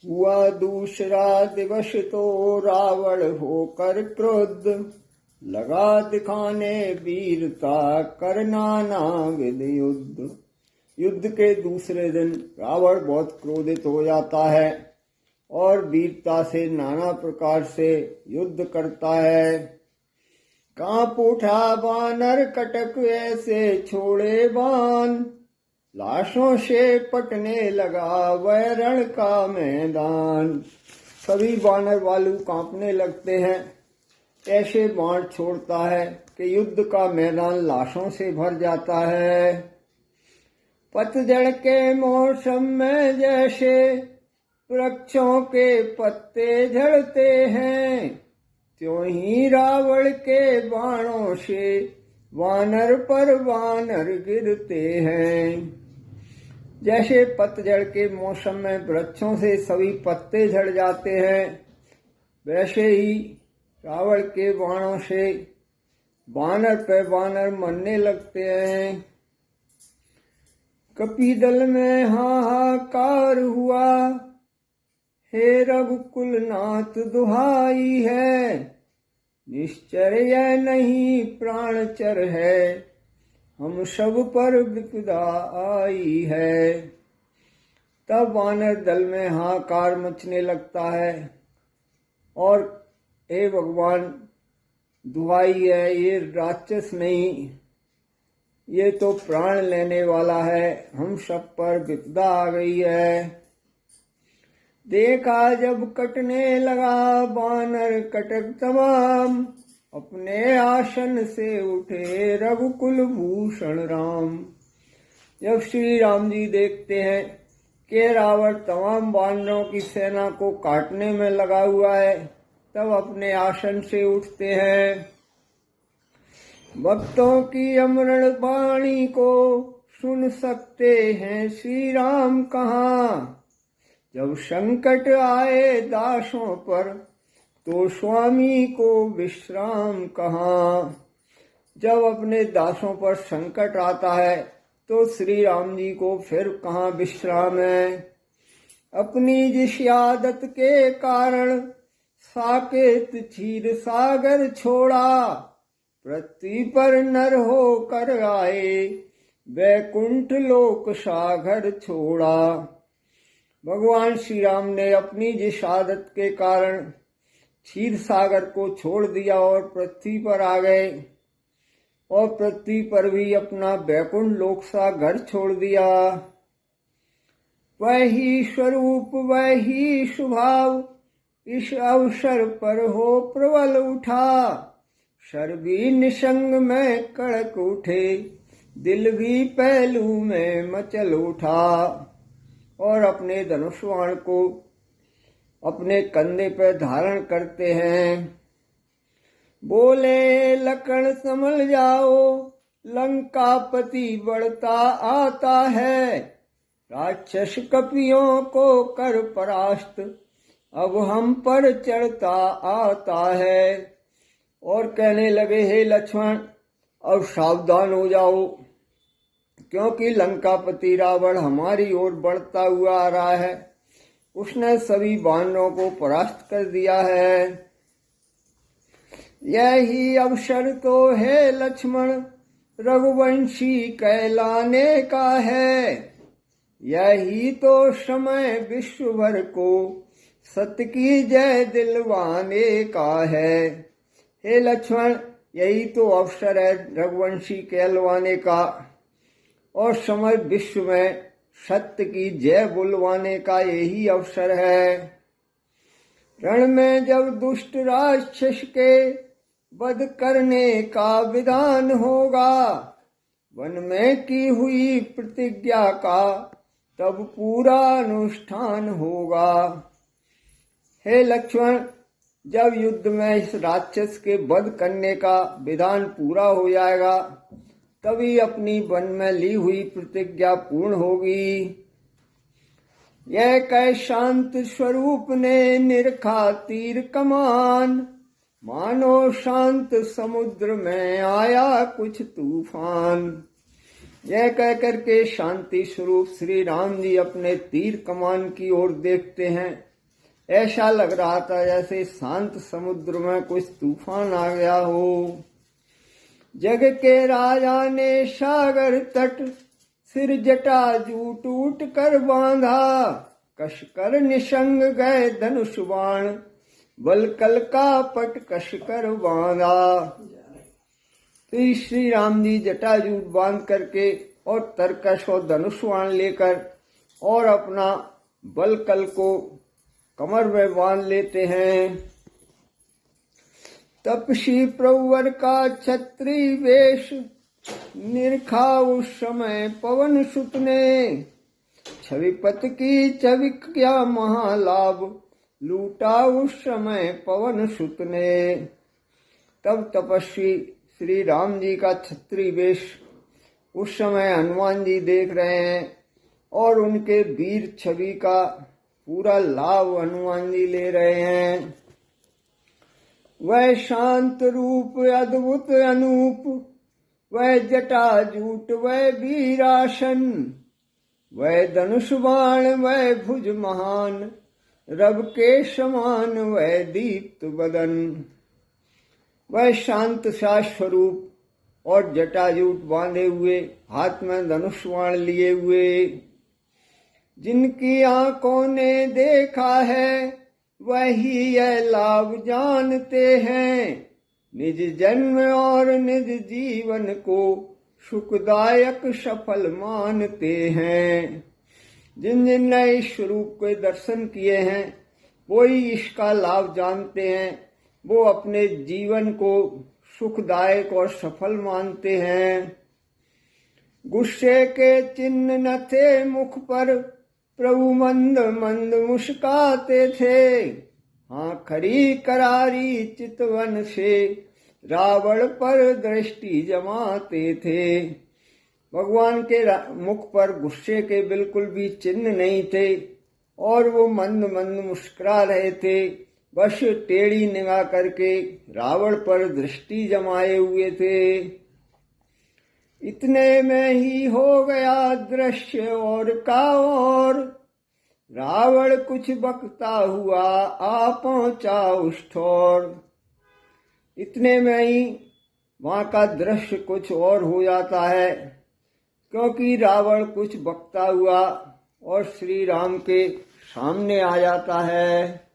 हुआ दूसरा दिवस तो रावण होकर क्रोध, लगा दिखाने वीरता करना नाविद युद्ध। युद्ध के दूसरे दिन रावण बहुत क्रोधित हो जाता है और वीरता से नाना प्रकार से युद्ध करता है। कांप उठा वानर कटक ऐसे छोड़े बाण, लाशों से पटने लगा वह रण का मैदान। सभी वानर वालू कांपने लगते हैं, ऐसे बाण छोड़ता है कि युद्ध का मैदान लाशों से भर जाता है। पतझड़ के मौसम में जैसे वृक्षों के पत्ते झड़ते हैं, त्यों ही रावण के बाणों से वानर पर वानर गिरते हैं। जैसे पतझड़ के मौसम में वृक्षों से सभी पत्ते झड़ जाते हैं, वैसे ही रावण के बाणों से वानर पे वानर मरने लगते हैं। कपिदल में हाहाकार हुआ, हे रघुकुल नाथ दुहाई है, निश्चर यह नहीं प्राणचर है, हम सब पर विपदा आई है। तब वानर दल में हाहाकार मचने लगता है और हे भगवान दुहाई है, ये राक्षस नहीं, ये तो प्राण लेने वाला है, हम सब पर विपदा आ गई है। देखा जब कटने लगा वानर कटक तमाम, अपने आसन से उठे रघुकुल भूषण राम। जब श्री राम जी देखते हैं कि रावण तमाम वानरों की सेना को काटने में लगा हुआ है, तब अपने आसन से उठते हैं। भक्तों की अमरण वाणी को सुन सकते हैं श्री राम कहाँ, जब संकट आए दासों पर तो स्वामी को विश्राम कहाँ। जब अपने दासों पर संकट आता है तो श्री राम जी को फिर कहाँ विश्राम है। अपनी जिस आदत के कारण साकेत क्षीर सागर छोड़ा, पृथ्वी पर नर होकर आए वैकुंठ लोक सागर छोड़ा। भगवान श्री राम ने अपनी जिस आदत के कारण क्षीर सागर को छोड़ दिया और पृथ्वी पर आ गए, और पृथ्वी पर भी अपना वैकुंठ लोक सा घर छोड़ दिया। वही स्वरूप वही स्वभाव इस अवसर पर हो प्रबल उठा, सर भी निसंग में कड़क उठे, दिल भी पहलू में मचल उठा। और अपने धनुष बाण को अपने कंधे पर धारण करते हैं। बोले लक्ष्मण संभल जाओ, लंकापति बढ़ता आता है, राक्षस कपियों को कर परास्त अब हम पर चढ़ता आता है। और कहने लगे, हे लक्ष्मण अब सावधान हो जाओ, क्योंकि लंकापति रावण हमारी ओर बढ़ता हुआ आ रहा है, उसने सभी वानरों को परास्त कर दिया है। यही अवसर तो है लक्ष्मण रघुवंशी कहलाने का है, यही तो समय विश्व भर को सत्य की जय दिलवाने का है। हे लक्ष्मण यही तो अवसर है रघुवंशी कहलवाने का, और समय विश्व में सत्य की जय बुलवाने का यही अवसर है। रण में जब दुष्ट राक्षस के वध करने का विधान होगा, वन में की हुई प्रतिज्ञा का तब पूरा अनुष्ठान होगा। हे लक्ष्मण जब युद्ध में इस राक्षस के वध करने का विधान पूरा हो जाएगा, तभी अपनी वन में ली हुई प्रतिज्ञा पूर्ण होगी। यह कह शांत स्वरूप ने निरखा तीर कमान, मानो शांत समुद्र में आया कुछ तूफान। यह कहकर के शांति स्वरूप श्री राम जी अपने तीर कमान की ओर देखते हैं ऐसा लग रहा था जैसे शांत समुद्र में कुछ तूफान आ गया हो। जग के राजा ने सागर तट सिर जटा जूट उट कर बांधा, कश कर निशंग गए धनुष बाण, बल कल का पट कश कर बांधा। तो श्री राम जी जटाजूट बांध करके और तरकश और धनुष बाण लेकर और अपना बल कल को कमर में बांध लेते हैं। तपसी प्रवर का छत्री वेश निरखा उस समय पवन सुत ने, छविपत की छवि क्या महालाभ लूटा उस समय पवन सुत ने। तब तपस्वी श्री राम जी का छत्री वेश उस समय हनुमान जी देख रहे हैं और उनके वीर छवि का पूरा लाभ हनुमान जी ले रहे हैं। वह शांत रूप अद्भुत अनूप, वह जटाजूट वह वीरासन, वह धनुष बाण वह भुज महान, रब के समान वह दीप्त बदन। वह शांत सा स्वरूप और जटाजूट बांधे हुए, हाथ में धनुष बाण लिए हुए, जिनकी आंखों ने देखा है वही यह लाभ जानते हैं, निज जन्म और निज जीवन को सुखदायक सफल मानते हैं। जिन जिन ने इस स्वरूप के दर्शन किए हैं वो ही इसका लाभ जानते हैं, वो अपने जीवन को सुखदायक और सफल मानते हैं। गुस्से के चिन्ह न थे मुख पर, प्रभु मंद मंद मुस्काते थे, हाँ खरी करारी चितवन से रावण पर दृष्टि जमाते थे। भगवान के मुख पर गुस्से के बिल्कुल भी चिन्ह नहीं थे और वो मंद मंद मुस्कुरा रहे थे, बस टेढ़ी निगाह करके रावण पर दृष्टि जमाए हुए थे। इतने में ही हो गया दृश्य और का और, रावण कुछ बकता हुआ आ पहुंचा उस ठोर। इतने में ही वहां का दृश्य कुछ और हो जाता है, क्योंकि रावण कुछ बकता हुआ और श्री राम के सामने आ जाता है।